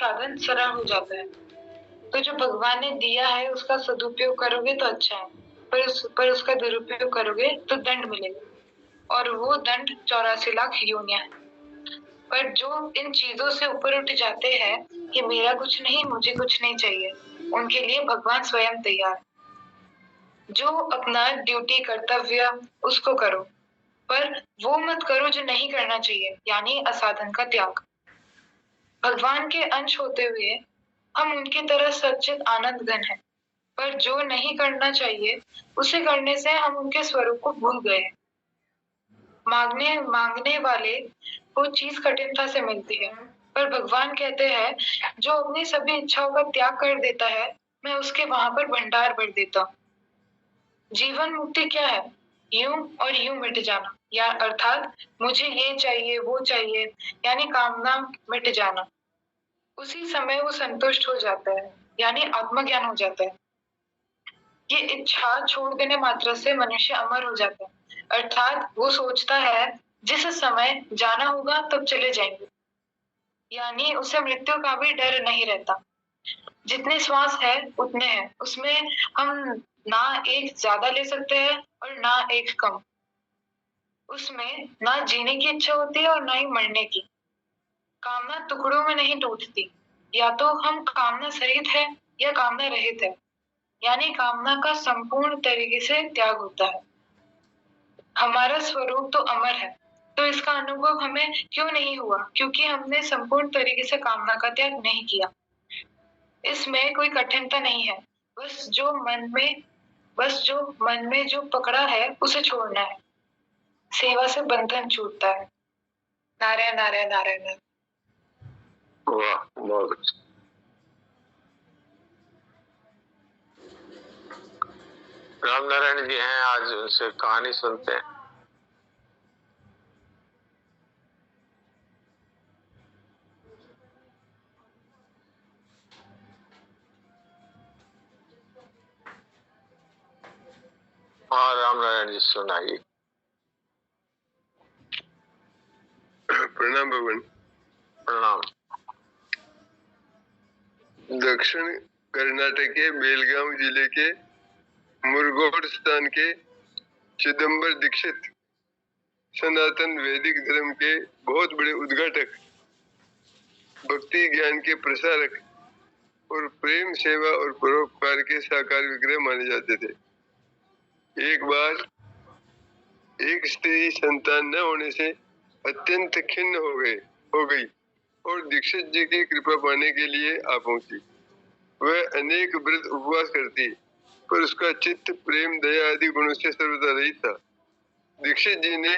साधन सरल हो जाता है। तो जो भगवान ने दिया है उसका सदुपयोग करोगे तो अच्छा है, पर उसका दुरुपयोग करोगे तो दंड मिलेगा, और वो दंड 84 लाख योनियां है। पर जो इन चीजों से ऊपर उठ जाते हैं कि मेरा कुछ नहीं, मुझे कुछ नहीं चाहिए, उनके लिए भगवान स्वयं तैयार है। जो अपना ड्यूटी कर्तव्य उसको करो, पर वो मत करो जो नहीं करना चाहिए, यानी असाधन का त्याग। भगवान के अंश होते हुए हम उनकी तरह सच्चित आनंद घन है, पर जो नहीं करना चाहिए उसे करने से हम उनके स्वरूप को भूल गए हैं। मांगने वाले को चीज कठिनता से मिलती है, पर भगवान कहते हैं जो अपनी सभी इच्छाओं का त्याग कर देता है, मैं उसके वहां पर भंडार भर देता हूँ। जीवन मुक्ति क्या है? यूं और यूं मिट जाना, या अर्थात मुझे ये चाहिए वो चाहिए, यानी कामना मिट जाना। उसी समय वो संतुष्ट हो जाता है, यानी आत्मज्ञान हो जाता है। ये इच्छा छोड़ देने मात्र से मनुष्य अमर हो जाता है, अर्थात वो सोचता है जिस समय जाना होगा तब चले जाएंगे, यानी उसे मृत्यु का भी डर नहीं रहता। जितने श्वास है उतने हैं, उसमें हम ना एक ज्यादा ले सकते हैं और ना एक कम। उसमें ना जीने की इच्छा होती है और ना ही मरने की। कामना टुकड़ों में नहीं टूटती, या तो हम कामना सहित है या कामना रहित है, यानी कामना का संपूर्ण तरीके से त्याग होता है। हमारा स्वरूप तो अमर है, तो इसका अनुभव हमें क्यों नहीं हुआ? क्योंकि हमने संपूर्ण तरीके से कामना का त्याग नहीं किया। इसमें कोई कठिनता नहीं है, बस जो मन में जो पकड़ा है उसे छोड़ना है। सेवा से बंधन छूटता है। नारायण नारायण नारायण। वाह, बहुत अच्छा। राम नारायण जी हैं, आज उनसे कहानी सुनते हैं। हाँ राम नारायण जी, सुनाइए। प्रणाम भगवान। प्रणाम। दक्षिण कर्नाटक के बेलगांव जिले के मुरगोड स्थान के चिदंबर दीक्षित सनातन वैदिक धर्म के बहुत बड़े उद्घाटक, भक्ति ज्ञान के प्रसारक और प्रेम सेवा और परोपकार के साकार विग्रह माने जाते थे। एक बार एक स्त्री संतान न होने से अत्यंत खिन्न हो गई और दीक्षित जी की कृपा पाने के लिए आ पहुंची। वह अनेक व्रत उपवास करती, पर उसका चित्त प्रेम दया आदि गुणों से सर्वदा रहित था। दीक्षित जी ने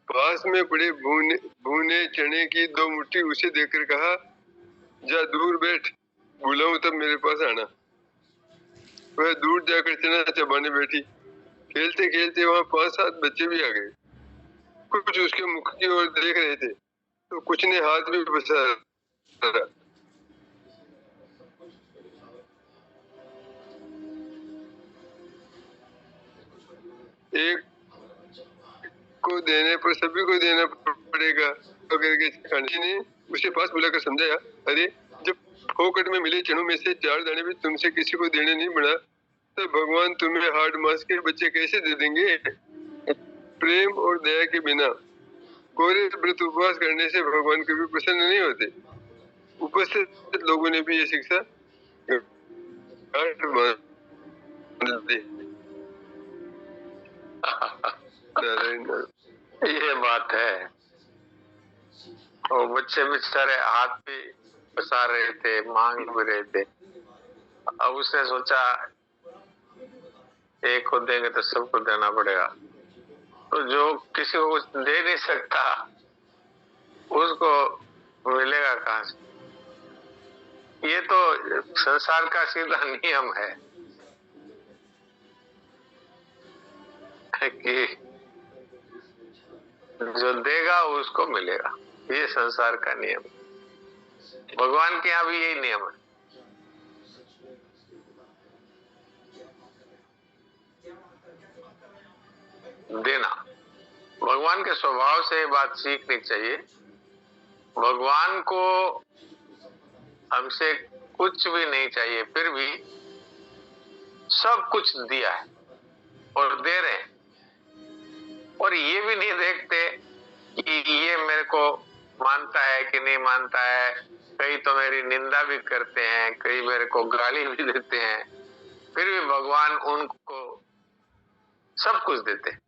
पास में पड़े भुने चने की 2 मुट्ठी उसे देकर कहा, जा दूर बैठ, बुलाऊं तब मेरे पास आना। वह दूर जाकर चना चबाने बैठी। खेलते खेलते वहां 5-7 बच्चे भी आ गए। कुछ उसके मुख की ओर देख रहे थे तो कुछ ने हाथ भी पसारा। एक को देने पर सभी को देना पड़ेगा करके कांची ने उसे पास बुलाकर समझाया, अरे जब फोकट में मिले चनों में से 4 दाने भी तुमसे किसी को देने नहीं बना, तो भगवान तुम्हें हार्ड मास के बच्चे कैसे दे देंगे? प्रेम और दया के बिना कोरे व्रत उपवास करने से भगवान कभी प्रसन्न नहीं होते। उपस्थित लोगों ने भी ये शिक्षा दी। ये बात है। और बच्चे बेचारे हाथ भी पसार रहे थे, मांग भी रहे थे। अब उसने सोचा एक को देंगे तो सबको देना पड़ेगा, तो जो किसी को कुछ दे नहीं सकता उसको मिलेगा कहाँ से? ये तो संसार का सीधा नियम है कि जो देगा उसको मिलेगा। ये संसार का नियम। भगवान के यहाँ भी यही नियम है। देना भगवान के स्वभाव से ये बात सीखनी चाहिए। भगवान को हमसे कुछ भी नहीं चाहिए, फिर भी सब कुछ दिया है और दे रहे हैं, और ये भी नहीं देखते कि ये मेरे को मानता है कि नहीं मानता है। कई तो मेरी निंदा भी करते हैं, कई मेरे को गाली भी देते हैं, फिर भी भगवान उनको सब कुछ देते हैं।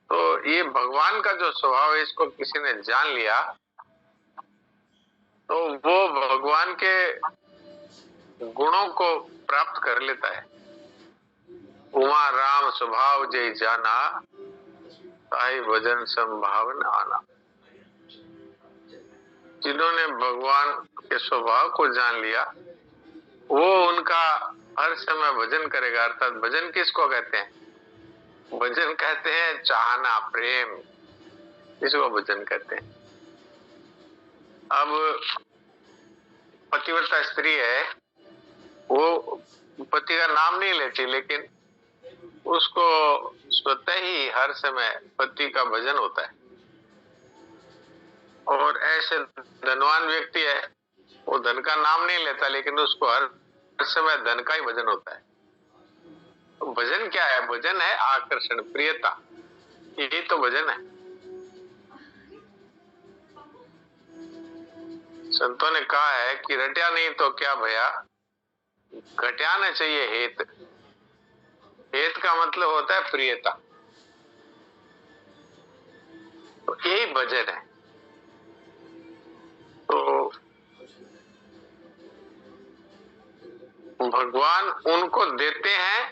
तो ये भगवान का जो स्वभाव है, इसको किसी ने जान लिया तो वो भगवान के गुणों को प्राप्त कर लेता है। उमा राम स्वभाव जय जाना, ताई भजन संभावना आना। जिन्होंने भगवान के स्वभाव को जान लिया, वो उनका हर समय भजन करेगा। अर्थात भजन किसको कहते हैं? भजन कहते हैं चाहना, प्रेम, इसको भजन कहते हैं। अब पतिव्रता स्त्री है, वो पति का नाम नहीं लेती, लेकिन उसको स्वतः ही हर समय पति का भजन होता है। और ऐसे धनवान व्यक्ति है, वो धन का नाम नहीं लेता, लेकिन उसको हर समय धन का ही भजन होता है। तो भजन क्या है? भजन है आकर्षण, प्रियता, यही तो भजन है। संतों ने कहा है कि रटिया नहीं तो क्या भया, घटिया न चाहिए हेत। हेत का मतलब होता है प्रियता। तो यही भजन है। तो भगवान उनको देते हैं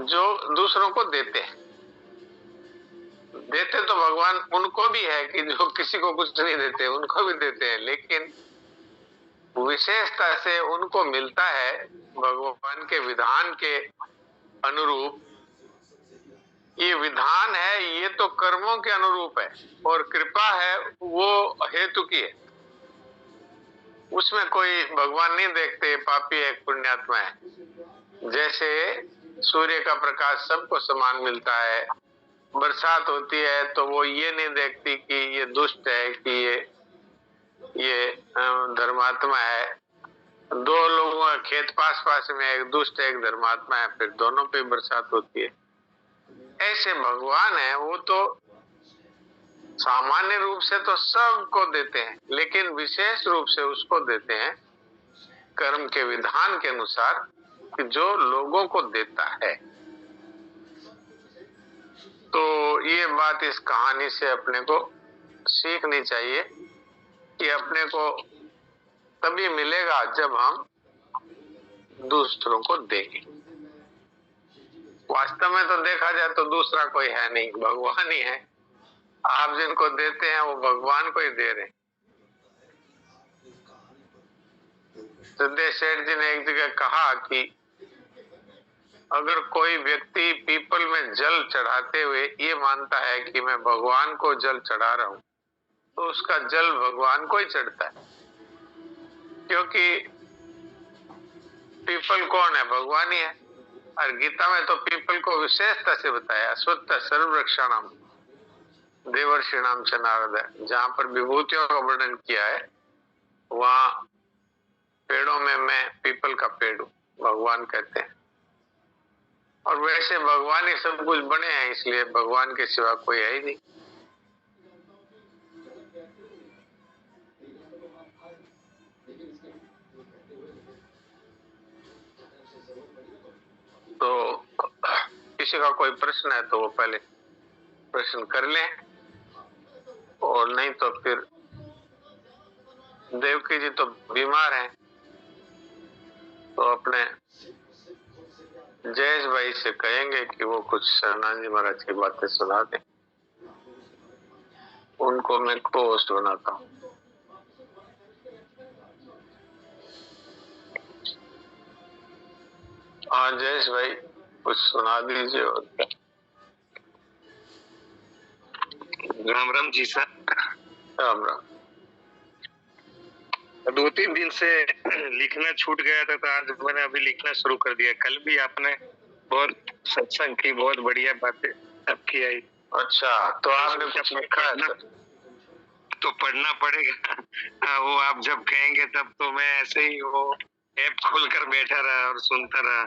जो दूसरों को देते हैं। देते तो भगवान उनको भी है कि जो किसी को कुछ नहीं देते, उनको भी देते हैं, लेकिन विशेषता से उनको मिलता है भगवान के विधान के अनुरूप। ये विधान है, ये तो कर्मों के अनुरूप है, और कृपा है वो हेतु की है। उसमें कोई भगवान नहीं देखते पापी है पुण्यात्मा है। जैसे सूर्य का प्रकाश सबको समान मिलता है, बरसात होती है तो वो ये नहीं देखती कि ये दुष्ट है कि ये धर्मात्मा है। दो लोगों का खेत पास पास में, एक दुष्ट है एक धर्मात्मा है, फिर दोनों पे बरसात होती है। ऐसे भगवान है, वो तो सामान्य रूप से तो सबको देते हैं, लेकिन विशेष रूप से उसको देते हैं कर्म के विधान के अनुसार, कि जो लोगों को देता है। तो ये बात इस कहानी से अपने को सीखनी चाहिए कि अपने को तभी मिलेगा जब हम दूसरों को देंगे। वास्तव में तो देखा जाए तो दूसरा कोई है नहीं, भगवान ही है। आप जिनको देते हैं वो भगवान को ही दे रहे हैं। सिद्धेश्वर सेठ जी ने एक जगह कहा कि अगर कोई व्यक्ति पीपल में जल चढ़ाते हुए ये मानता है कि मैं भगवान को जल चढ़ा रहा हूं, तो उसका जल भगवान को ही चढ़ता है। क्योंकि पीपल कौन है? भगवान ही है। और गीता में तो पीपल को विशेषता से बताया, अश्वत्थ सर्ववृक्षाणाम देवर्षिणाम च नारद। जहां पर विभूतियों का वर्णन किया है, वहां पेड़ों में मैं पीपल का पेड़ हूं, भगवान कहते हैं। और वैसे भगवान ही सब कुछ बने हैं, इसलिए भगवान के सिवा कोई है ही नहीं। तो किसी का कोई प्रश्न है तो वो पहले प्रश्न कर लें, और नहीं तो फिर देवकी जी तो बीमार हैं, तो अपने जयेश भाई से कहेंगे कि वो कुछ शरणाजी महाराज की बातें सुना दें। उनको मैं पोस्ट बनाता हूँ। हाँ जयेश भाई, कुछ सुना दीजिए। और क्या? राम राम जी सर। राम राम। 2-3 दिन से लिखना छूट गया था, तो आज मैंने अभी लिखना शुरू कर दिया। कल भी आपने बहुत सत्संग की, बहुत बढ़िया बातें आपकी आई। अच्छा, तो आपने कुछ लिखा है सर? तो पढ़ना पड़ेगा। वो आप जब कहेंगे तब तो मैं ऐसे ही वो ऐप खोलकर बैठा रहा और सुनता रहा।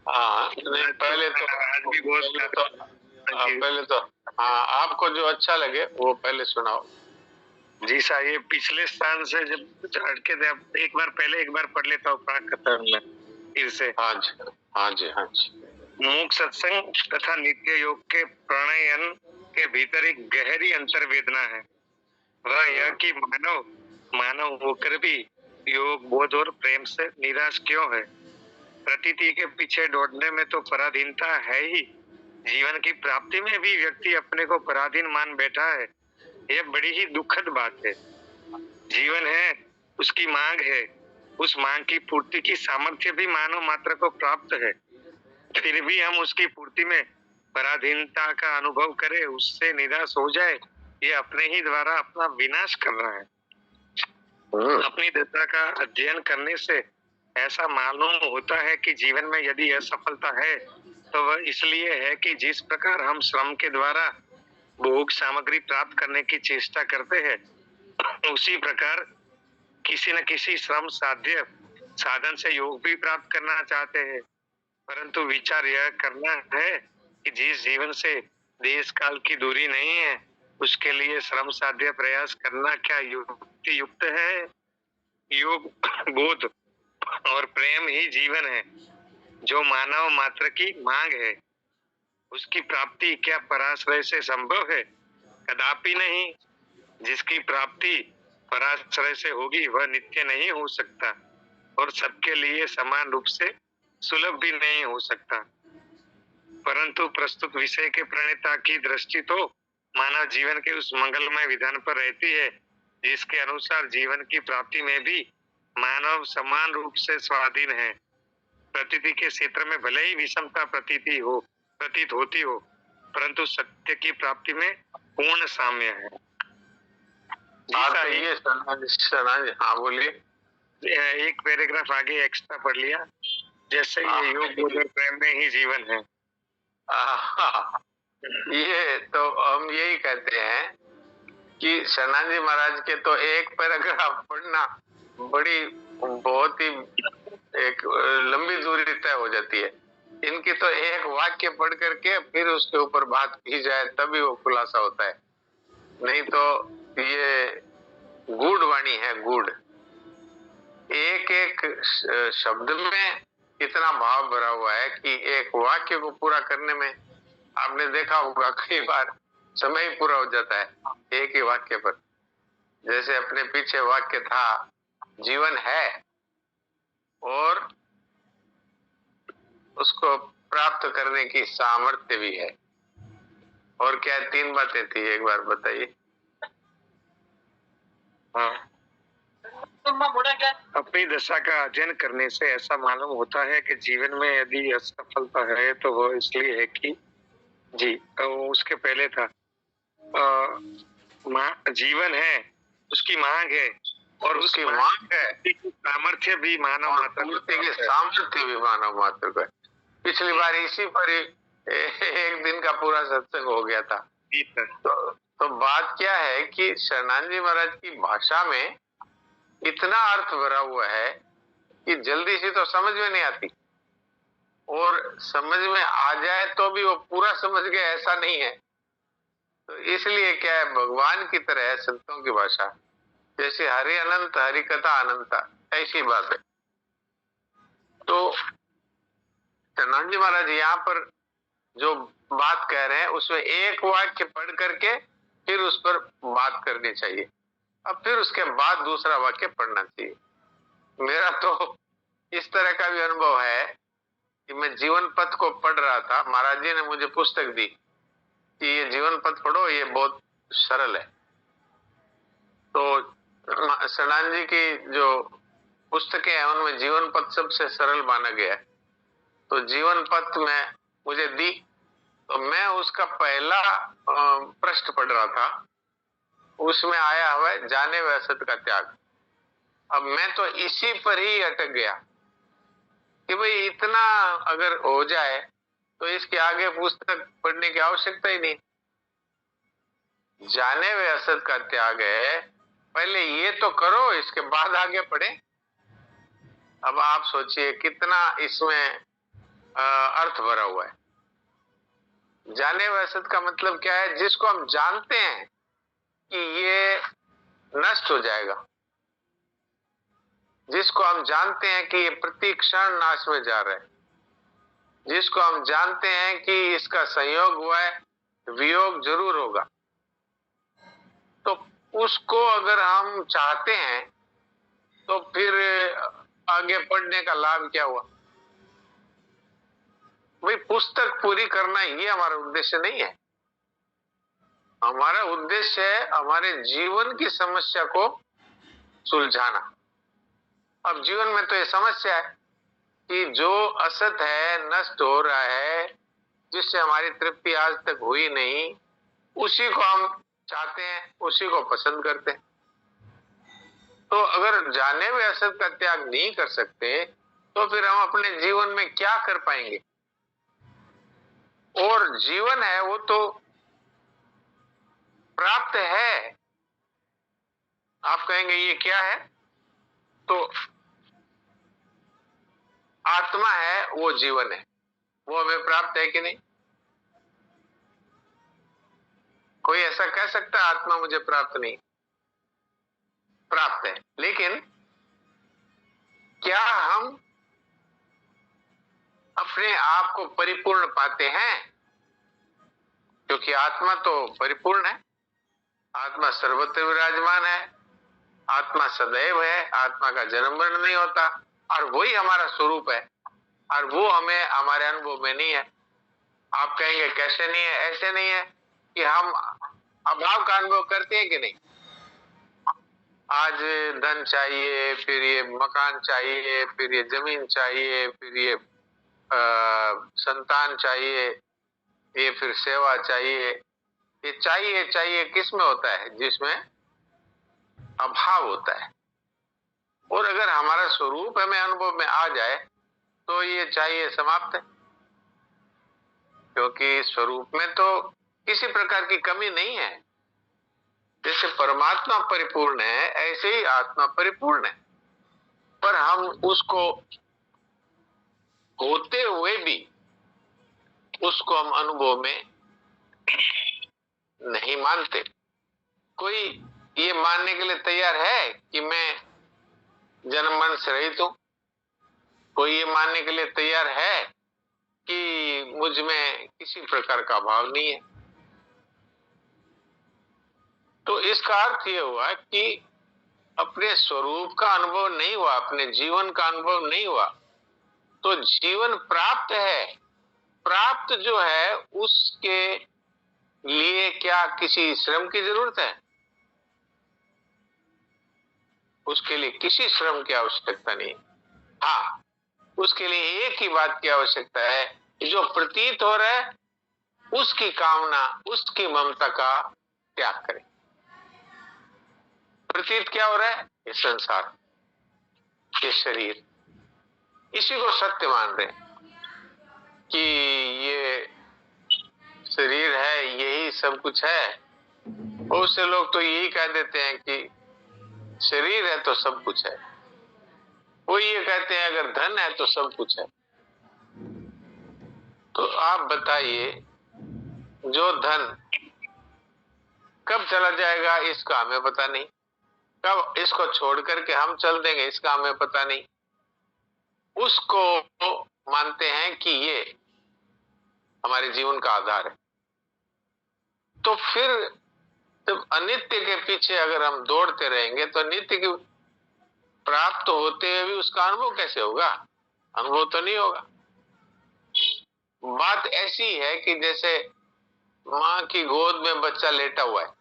हाँ, नहीं पहले तो आज भी बहुत पहले तो हाँ, आपको जो अच्छा लगे वो पहले सुनाओ। जी साहब, ये पिछले स्थान से जब अटके थे, अब एक बार पढ़ लेता हूँ प्राकृत में फिर से। हाँ जी, हाँ जी, हाँ जी। मूक सत्संग तथा नित्य योग के प्राणायाम के भीतर एक गहरी अंतर्वेदना है। वह यह कि मानव होकर भी योग, बोध और प्रेम से निराश क्यों है। प्रतीति के पीछे दौड़ने में तो पराधीनता है ही, जीवन की प्राप्ति में भी व्यक्ति अपने को पराधीन मान बैठा है। यह बड़ी ही दुखद बात है। जीवन है, उसकी मांग है, उस मांग की पूर्ति की सामर्थ्य भी मानव मात्र को प्राप्त है, फिर भी हम उसकी पूर्ति में पराधीनता का अनुभव करें, उससे निराश हो जाए, ये अपने ही द्वारा अपना विनाश कर रहा है। अपनी दशा का अध्ययन करने से ऐसा मालूम होता है कि जीवन में यदि असफलता है तो वह इसलिए है कि जिस प्रकार हम श्रम के द्वारा भोग सामग्री प्राप्त करने की चेष्टा करते हैं, उसी प्रकार किसी न किसी श्रम साध्य साधन से योग भी प्राप्त करना चाहते हैं। परंतु विचार यह करना है कि जिस जीवन से देश काल की दूरी नहीं है, उसके लिए श्रम साध्य प्रयास करना क्या युक्त है। योग, बोध और प्रेम ही जीवन है, जो मानव मात्र की मांग है। उसकी प्राप्ति क्या पराश्रय से संभव है? कदापि नहीं। जिसकी प्राप्ति पराश्रय से होगी वह नित्य नहीं हो सकता और सबके लिए समान रूप से सुलभ भी नहीं हो सकता। परंतु प्रस्तुत विषय के प्रणेता की दृष्टि तो मानव जीवन के उस मंगलमय विधान पर रहती है, जिसके अनुसार जीवन की प्राप्ति में भी मानव समान रूप से स्वाधीन है। प्रतीति के क्षेत्र में भले ही विषमता प्रतीत होती हो, परंतु सत्य की प्राप्ति में पूर्ण साम्य है। हाँ बोलिए। एक पैराग्राफ आगे एक्स्ट्रा पढ़ लिया, जैसे ये योग, बोध और प्रेम में ही जीवन है। ये तो हम यही कहते हैं कि शरणानंद जी महाराज के तो एक पैराग्राफ पढ़ना बहुत ही एक लंबी दूरी तय हो जाती है। इनकी तो एक वाक्य पढ़ करके फिर उसके ऊपर बात की जाए तभी वो खुलासा होता है, नहीं तो ये गूढ़ वाणी है, गूढ़। एक एक शब्द में इतना भाव भरा हुआ है कि एक वाक्य को पूरा करने में आपने देखा होगा कई बार समय ही पूरा हो जाता है एक ही वाक्य पर। जैसे अपने पीछे वाक्य था, जीवन है और उसको प्राप्त करने की सामर्थ्य भी है। और क्या तीन बातें थी, एक बार बताइए। अपनी दशा का अध्ययन करने से ऐसा मालूम होता है कि जीवन में यदि असफलता है तो वो इसलिए है कि उसके पहले था जीवन है, उसकी मांग है और उसकी मांग है, सामर्थ्य भी मानव मात्र के सामर्थ्य भी मानव मात्र का। पिछली बार इसी पर एक दिन का पूरा सत्संग हो गया था। तो बात क्या है कि शरणानंद जी महाराज की भाषा में इतना अर्थ भरा हुआ है कि जल्दी से तो समझ में नहीं आती, और समझ में आ जाए तो भी वो पूरा समझ गए ऐसा नहीं है। तो इसलिए क्या है, भगवान की तरह है संतों की भाषा, जैसे हरि अनंत हरि कथा अनंता, ऐसी बात है। तो शरणानंद जी महाराज यहाँ पर जो बात कह रहे हैं उसमें एक वाक्य पढ़ करके फिर उस पर बात करनी चाहिए, अब फिर उसके बाद दूसरा वाक्य पढ़ना चाहिए। मेरा तो इस तरह का भी अनुभव है कि मैं जीवन पथ को पढ़ रहा था, महाराज जी ने मुझे पुस्तक दी कि ये जीवन पथ पढ़ो, ये बहुत सरल है। तो शरणानंद जी की जो पुस्तकें हैं उनमें जीवन पथ सबसे सरल माना गया है। तो जीवन पथ में मुझे दी, तो मैं उसका पहला पृष्ठ पढ़ रहा था, उसमें आया हुआ है जाने व असत का त्याग। अब मैं तो इसी पर ही अटक गया कि भाई इतना अगर हो जाए तो इसके आगे पुस्तक पढ़ने की आवश्यकता ही नहीं। जाने वे असत का त्याग है, पहले ये तो करो, इसके बाद आगे पढ़े। अब आप सोचिए कितना इसमें अर्थ भरा हुआ है। जाने वे असत का मतलब क्या है? जिसको हम जानते हैं कि ये नष्ट हो जाएगा, जिसको हम जानते हैं कि ये प्रति क्षण नाश में जा रहा है, जिसको हम जानते हैं कि इसका संयोग हुआ है, वियोग जरूर होगा, तो उसको अगर हम चाहते हैं तो फिर आगे पढ़ने का लाभ क्या हुआ? भाई पुस्तक पूरी करना ये हमारा उद्देश्य नहीं है। हमारा उद्देश्य है हमारे जीवन की समस्या को सुलझाना। अब जीवन में तो ये समस्या है कि जो असत है, नष्ट हो रहा है, जिससे हमारी तृप्ति आज तक हुई नहीं, उसी को हम चाहते हैं, उसी को पसंद करते हैं। तो अगर जाने हुए असत का त्याग नहीं कर सकते तो फिर हम अपने जीवन में क्या कर पाएंगे? और जीवन है वो तो प्राप्त है। आप कहेंगे ये क्या है? तो आत्मा है, वो जीवन है, वो हमें प्राप्त है कि नहीं? कोई ऐसा कह सकता है आत्मा मुझे प्राप्त नहीं? प्राप्त है। लेकिन क्या हम अपने आप को परिपूर्ण पाते हैं? क्योंकि आत्मा तो परिपूर्ण है, आत्मा सर्वत्र विराजमान है, आत्मा सदैव है, आत्मा का जन्म मरण नहीं होता, और वही हमारा स्वरूप है, और वो हमें हमारे अनुभव में नहीं है। आप कहेंगे कैसे नहीं है? ऐसे नहीं है कि हम अभाव का अनुभव करते हैं कि नहीं। आज धन चाहिए, फिर ये मकान चाहिए, फिर ये जमीन चाहिए, फिर ये संतान चाहिए, ये फिर सेवा चाहिए। ये चाहिए चाहिए किस में होता है? जिसमें अभाव होता है। और अगर हमारा स्वरूप हमें अनुभव में आ जाए तो ये चाहिए समाप्त है, क्योंकि स्वरूप में तो किसी प्रकार की कमी नहीं है। जैसे परमात्मा परिपूर्ण है, ऐसे ही आत्मा परिपूर्ण है, पर हम उसको होते हुए भी उसको हम अनुभव में नहीं मानते। कोई ये मानने के लिए तैयार है कि मैं जन्म मरण से रहित हूं? कोई ये मानने के लिए तैयार है कि मुझ में किसी प्रकार का भाव नहीं है? तो इसका अर्थ ये हुआ कि अपने स्वरूप का अनुभव नहीं हुआ, अपने जीवन का अनुभव नहीं हुआ, तो जीवन प्राप्त है। प्राप्त जो है उसके लिए क्या किसी श्रम की जरूरत है? उसके लिए किसी श्रम की आवश्यकता नहीं। हाँ, उसके लिए एक ही बात की आवश्यकता है कि जो प्रतीत हो रहा है उसकी कामना, उसकी ममता का त्याग करें। प्रतीत क्या हो रहा है? ये संसार, ये शरीर, इसी को सत्य मान रहे हैं कि ये शरीर है, यही सब कुछ है। बहुत से लोग तो यही कह देते हैं कि शरीर है तो सब कुछ है। वो ये कहते हैं अगर धन है तो सब कुछ है। तो आप बताइए, जो धन कब चला जाएगा इसका हमें पता नहीं, कब इसको छोड़ करके हम चल देंगे इसका हमें पता नहीं। उसको मानते हैं कि ये हमारे जीवन का आधार है। तो फिर जब अनित्य के पीछे अगर हम दौड़ते रहेंगे तो नित्य की प्राप्त होते हुए भी उसका अनुभव कैसे होगा? अनुभव तो नहीं होगा। बात ऐसी है कि जैसे माँ की गोद में बच्चा लेटा हुआ है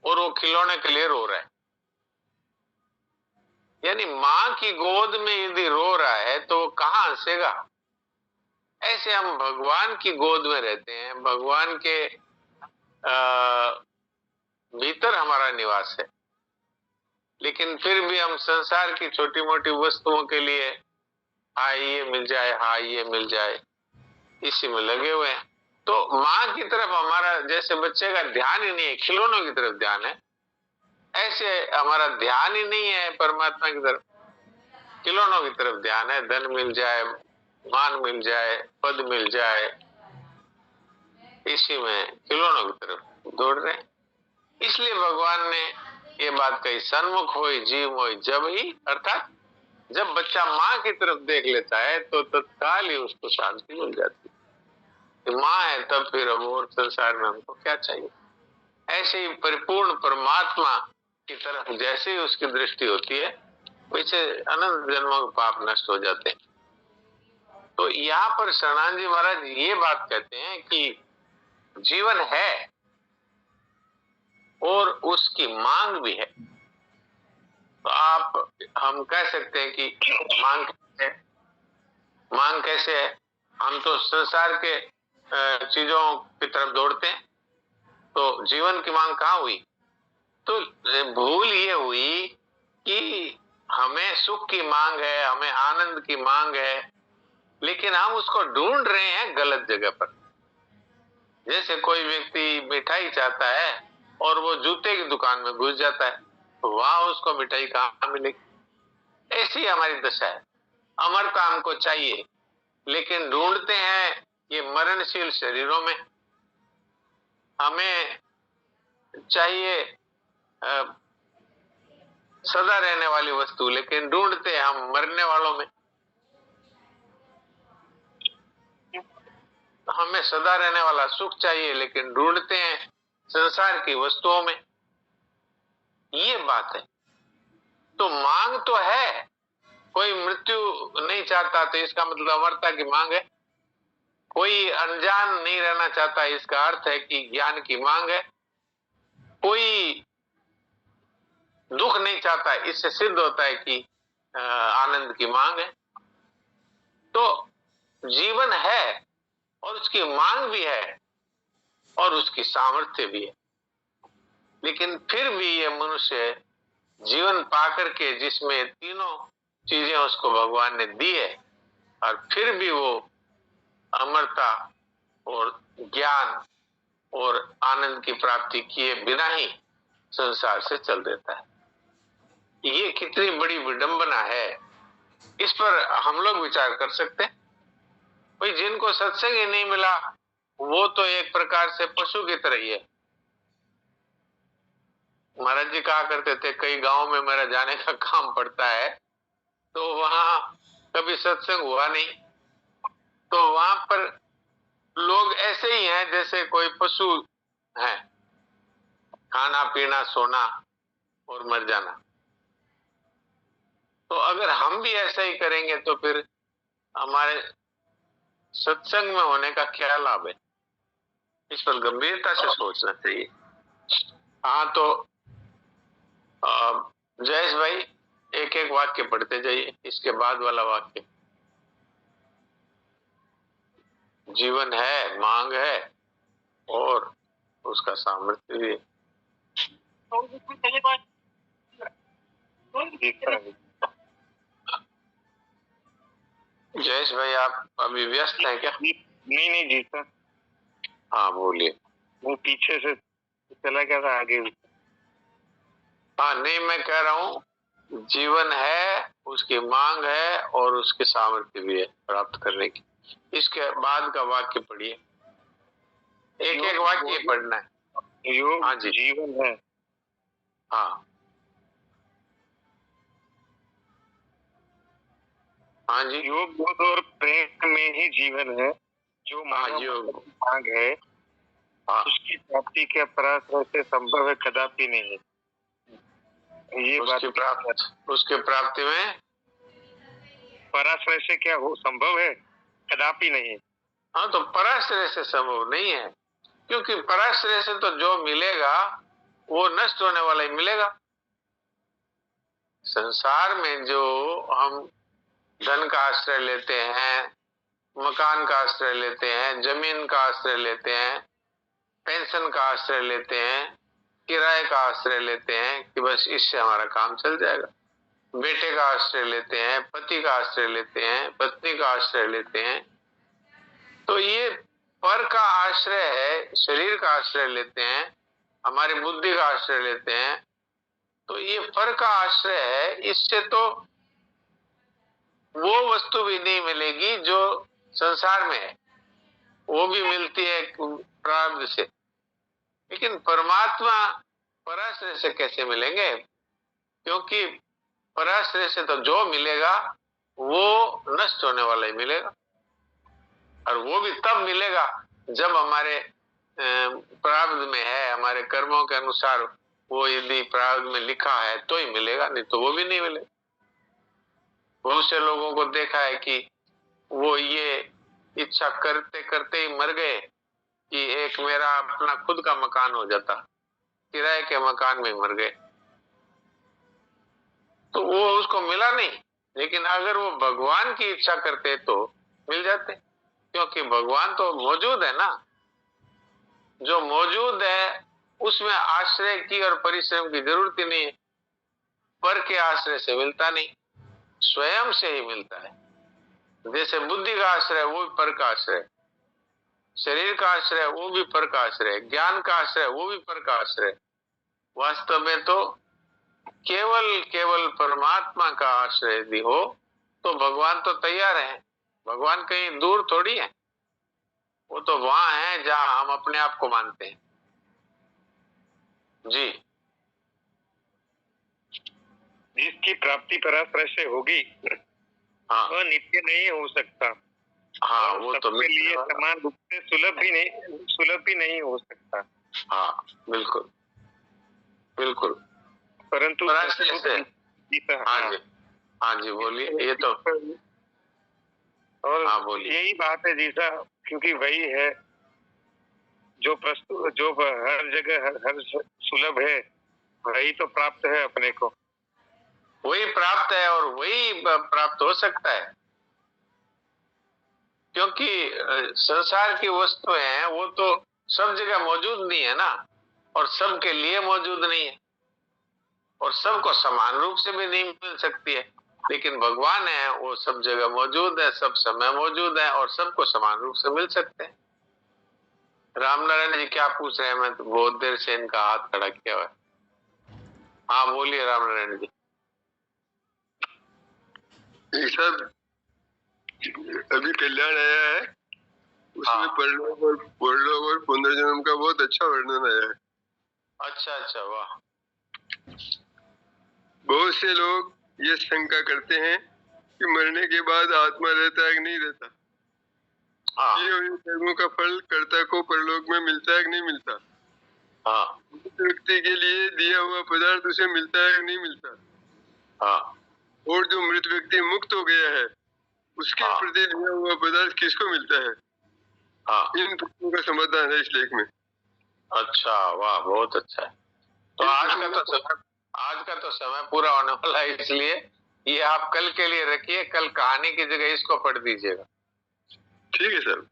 और वो खिलौने के लिए रो रहा है। यानी माँ की गोद में यदि रो रहा है तो वो कहाँ हंसेगा? ऐसे हम भगवान की गोद में रहते हैं, भगवान के भीतर हमारा निवास है, लेकिन फिर भी हम संसार की छोटी मोटी वस्तुओं के लिए हाँ ये मिल जाए, हाँ ये मिल जाए, इसी में लगे हुए हैं। तो माँ की तरफ हमारा जैसे बच्चे का ध्यान ही नहीं है, खिलौनों की तरफ ध्यान है, ऐसे हमारा ध्यान ही नहीं है परमात्मा की तरफ, खिलौनों की तरफ ध्यान है। धन मिल जाए, मान मिल जाए, पद मिल जाए, इसी में खिलौनों की तरफ दौड़ रहे हैं। इसलिए भगवान ने ये बात कही, सन्मुख होई जीव होई जब ही, अर्थात जब बच्चा माँ की तरफ देख लेता है तो तत्काल ही उसको शांति मिल जाती है। माँ है तब फिर अब और संसार में हमको क्या चाहिए। ऐसे ही परिपूर्ण परमात्मा की तरफ जैसे ही उसकी दृष्टि होती है, वैसे अनंत जन्मों के पाप नष्ट हो जाते हैं। तो यहाँ पर शरणानंद जी महाराज ये बात कहते हैं कि जीवन है और उसकी मांग भी है। तो हम कह सकते हैं कि मांग कैसे है? मांग कैसे है? हम तो संसार के चीजों की तरफ दौड़ते हैं, तो जीवन की मांग कहाँ हुई? तो भूल ये हुई कि हमें सुख की मांग है, हमें आनंद की मांग है, लेकिन हम उसको ढूंढ रहे हैं गलत जगह पर। जैसे कोई व्यक्ति मिठाई चाहता है और वो जूते की दुकान में घुस जाता है, तो वहां उसको मिठाई कहाँ मिलेगी। ऐसी हमारी दशा है। अमरता हमको चाहिए, लेकिन ढूंढते हैं ये मरणशील शरीरों में। हमें चाहिए सदा रहने वाली वस्तु, लेकिन ढूंढते हैं हम मरने वालों में। हमें सदा रहने वाला सुख चाहिए, लेकिन ढूंढते हैं संसार की वस्तुओं में। ये बात है। तो मांग तो है, कोई मृत्यु नहीं चाहता तो इसका मतलब अमरता की मांग है। कोई अनजान नहीं रहना चाहता, इसका अर्थ है कि ज्ञान की मांग है। कोई दुख नहीं चाहता, इससे सिद्ध होता है कि आनंद की मांग है। तो जीवन है और उसकी मांग भी है और उसकी सामर्थ्य भी है, लेकिन फिर भी ये मनुष्य जीवन पाकर के, जिसमें तीनों चीजें उसको भगवान ने दी है, और फिर भी वो अमरता और ज्ञान और आनंद की प्राप्ति किए बिना ही संसार से चल देता है। ये कितनी बड़ी विडंबना है, इस पर हम लोग विचार कर सकते हैं। भाई जिनको सत्संग ही नहीं मिला, वो तो एक प्रकार से पशु की तरह ही है। महाराज जी कहा करते थे, कई गांव में मेरा जाने का काम पड़ता है, तो वहां कभी सत्संग हुआ नहीं, तो वहां पर लोग ऐसे ही हैं जैसे कोई पशु है, खाना पीना सोना और मर जाना। तो अगर हम भी ऐसा ही करेंगे तो फिर हमारे सत्संग में होने का क्या लाभ है? इस पर गंभीरता से सोचना चाहिए। हाँ, तो जयेश भाई एक एक वाक्य पढ़ते जाइए। इसके बाद वाला वाक्य, जीवन है, मांग है और उसका सामर्थ्य भी है। जयेश भाई आप अभी व्यस्त हैं क्या? नहीं जी सर। हाँ बोलिए। वो पीछे से चला गया था आगे। हाँ नहीं, मैं कह रहा हूँ जीवन है, उसकी मांग है और उसके सामर्थ्य भी है प्राप्त करने की। इसके बाद का वाक्य पढ़िए, एक एक वाक्य पढ़ना है। योग हाँ जी, जीवन है। हाँ हाँ जी। योग बोध और प्रेम में ही जीवन है, जो योग मांग है उसकी प्राप्ति के पराश्रय से संभव है, कदापि नहीं है। ये उसके प्राप्ति में पराश्रय से क्या हो संभव है? कदापि नहीं। हाँ, तो पराश्रय से संभव नहीं है, क्योंकि पराश्रय से तो जो मिलेगा वो नष्ट होने वाला ही मिलेगा। संसार में जो हम धन का आश्रय लेते हैं, मकान का आश्रय लेते हैं, जमीन का आश्रय लेते हैं, पेंशन का आश्रय लेते हैं, किराए का आश्रय लेते हैं कि बस इससे हमारा काम चल जाएगा। बेटे का आश्रय लेते हैं, पति का आश्रय लेते हैं, पत्नी का आश्रय लेते हैं, तो ये पर का आश्रय है, शरीर का आश्रय लेते हैं, हमारी बुद्धि का आश्रय लेते हैं, तो ये पर का आश्रय है। इससे तो वो वस्तु भी नहीं मिलेगी जो संसार में है, वो भी मिलती है प्रारब्ध से, लेकिन परमात्मा पराश्रय से कैसे मिलेंगे? क्योंकि पराश्रय से तो जो मिलेगा वो नष्ट होने वाला ही मिलेगा, और वो भी तब मिलेगा जब हमारे प्रारब्ध में है, हमारे कर्मों के अनुसार वो यदि प्रारब्ध में लिखा है तो ही मिलेगा, नहीं तो वो भी नहीं मिलेगा। बहुत से लोगों को देखा है कि वो ये इच्छा करते करते ही मर गए कि एक मेरा अपना खुद का मकान हो जाता, किराए के मकान में मर गए, तो वो उसको मिला नहीं। लेकिन अगर वो भगवान की इच्छा करते तो मिल जाते, क्योंकि भगवान तो मौजूद है ना। जो मौजूद है उसमें आश्रय की और परिश्रम की जरूरत ही नहीं है। पर के आश्रय से मिलता नहीं, स्वयं से ही मिलता है। जैसे बुद्धि का आश्रय वो भी पर का आश्रय, शरीर का आश्रय वो भी पर का आश्रय, ज्ञान का आश्रय वो भी पर का आश्रय। वास्तव में तो केवल केवल परमात्मा का आश्रय यदि हो तो भगवान तो तैयार है। भगवान कहीं दूर थोड़ी है, वो तो वहां है जहां हम अपने आप को मानते हैं। जी। जिसकी प्राप्ति पराश्रय से होगी हाँ वह नित्य नहीं हो सकता। हाँ, और वो तो सबके लिए समान रूप से सुलभ भी नहीं हो सकता। हाँ बिल्कुल बिल्कुल। परंतु पराश्रय से, हाँ जी, हाँ जी बोलिए। ये तो और हाँ बोलिए। यही बात है जी साहब, क्योंकि वही है जो प्रस्तुत, जो हर जगह हर सुलभ है, वही तो प्राप्त है अपने को। वही प्राप्त है और वही प्राप्त हो सकता है, क्योंकि संसार की वस्तुएं हैं वो तो सब जगह मौजूद नहीं है ना, और सबके लिए मौजूद नहीं है, और सबको समान रूप से भी नहीं मिल सकती है। लेकिन भगवान है वो सब जगह मौजूद है, सब समय मौजूद है, और सबको समान रूप से मिल सकते हैं। रामनारायण जी क्या पूछ रहे हैं? मैं तो बहुत देर से इनका हाथ खड़ा किया हुआ है। हाँ बोलिए रामनारायण जी। सब अभी कल्याण आया है, उसमें हाँ। परलोक और पुनर्जन्म का बहुत अच्छा वर्णन आया है। अच्छा अच्छा, वाह। बहुत से लोग ये शंका करते हैं कि मरने के बाद आत्मा रहता है कि नहीं रहता, हाँ किए हुए कर्मों का फल कर्ता को परलोक में मिलता है कि नहीं मिलता, हाँ व्यक्ति के लिए दिया हुआ पदार्थ उसे मिलता है कि नहीं मिलता, हाँ और जो मृत व्यक्ति मुक्त हो गया है उसके हाँ प्रति दिया हुआ पदार्थ किसको मिलता है। हाँ। इन प्रश्नों का समाधान है इस लेख में। अच्छा, वाह, बहुत अच्छा है। तो आज का तो समय पूरा होने वाला है, इसलिए ये आप कल के लिए रखिए, कल कहानी की जगह इसको पढ़ दीजिएगा। ठीक है सर।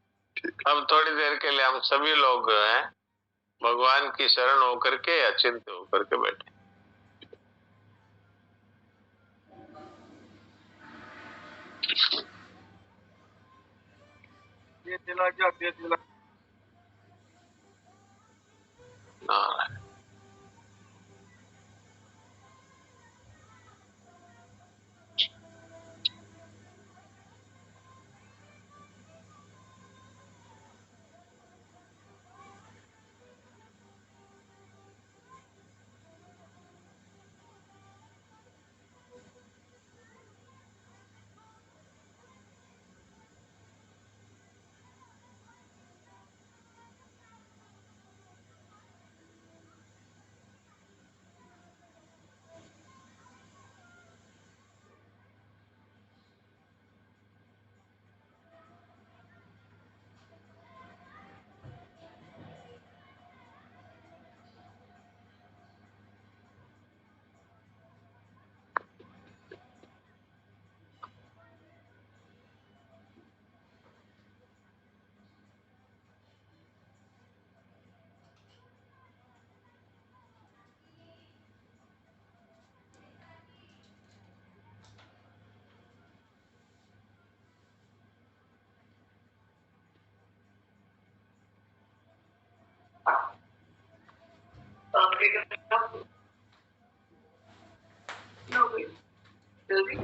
अब थोड़ी देर के लिए हम सभी लोग हैं भगवान की शरण होकर के, अचिंत्य होकर के बैठे। नारायण। जल्दी